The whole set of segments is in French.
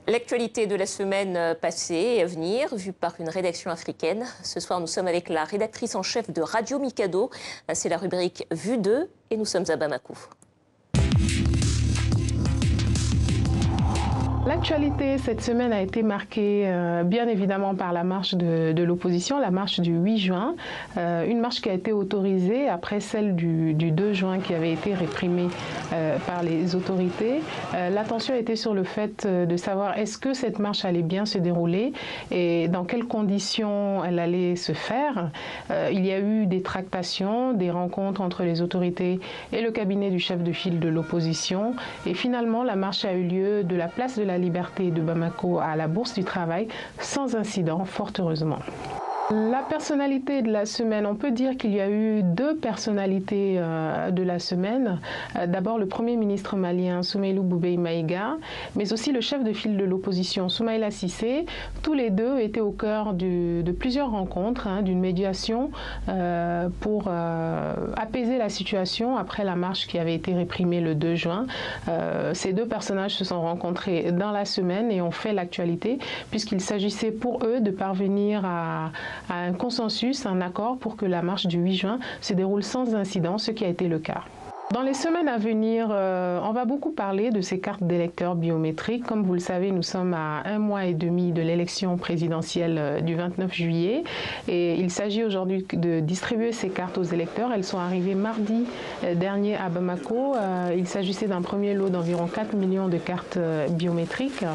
L'actualité de la semaine passée et à venir, vue par une rédaction africaine. Ce soir, nous sommes avec la rédactrice en chef de Radio Mikado. C'est la rubrique Vue 2 et nous sommes à Bamako. L'actualité cette semaine a été marquée bien évidemment par la marche de l'opposition, la marche du 8 juin, une marche qui a été autorisée après celle du 2 juin qui avait été réprimée par les autorités. L'attention était sur le fait de savoir est-ce que cette marche allait bien se dérouler et dans quelles conditions elle allait se faire. Il y a eu des tractations, des rencontres entre les autorités et le cabinet du chef de file de l'opposition et finalement la marche a eu lieu de la place de la Liberté de Bamako à la Bourse du Travail sans incident, fort heureusement. La personnalité de la semaine, on peut dire qu'il y a eu deux personnalités de la semaine. D'abord le Premier ministre malien Soumeylou Boubèye Maïga, mais aussi le chef de file de l'opposition Soumaïla Cissé. Tous les deux étaient au cœur de plusieurs rencontres, d'une médiation pour apaiser la situation après la marche qui avait été réprimée le 2 juin. Ces deux personnages se sont rencontrés dans la semaine et ont fait l'actualité puisqu'il s'agissait pour eux de parvenir à un consensus, un accord pour que la marche du 8 juin se déroule sans incident, ce qui a été le cas. Dans les semaines à venir, on va beaucoup parler de ces cartes d'électeurs biométriques. Comme vous le savez, nous sommes à 1 mois et demi de l'élection présidentielle du 29 juillet et il s'agit aujourd'hui de distribuer ces cartes aux électeurs. Elles sont arrivées mardi dernier à Bamako. Il s'agissait d'un premier lot d'environ 4 millions de cartes biométriques.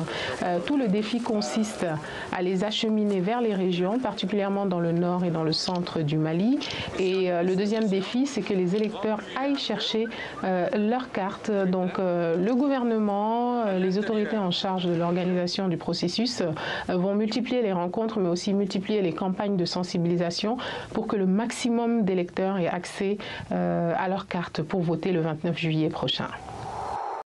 Tout le défi consiste à les acheminer vers les régions, particulièrement dans le nord et dans le centre du Mali. Et le deuxième défi, c'est que les électeurs aillent chercher leurs cartes. Donc le gouvernement, les autorités en charge de l'organisation du processus vont multiplier les rencontres mais aussi multiplier les campagnes de sensibilisation pour que le maximum d'électeurs aient accès à leurs cartes pour voter le 29 juillet prochain.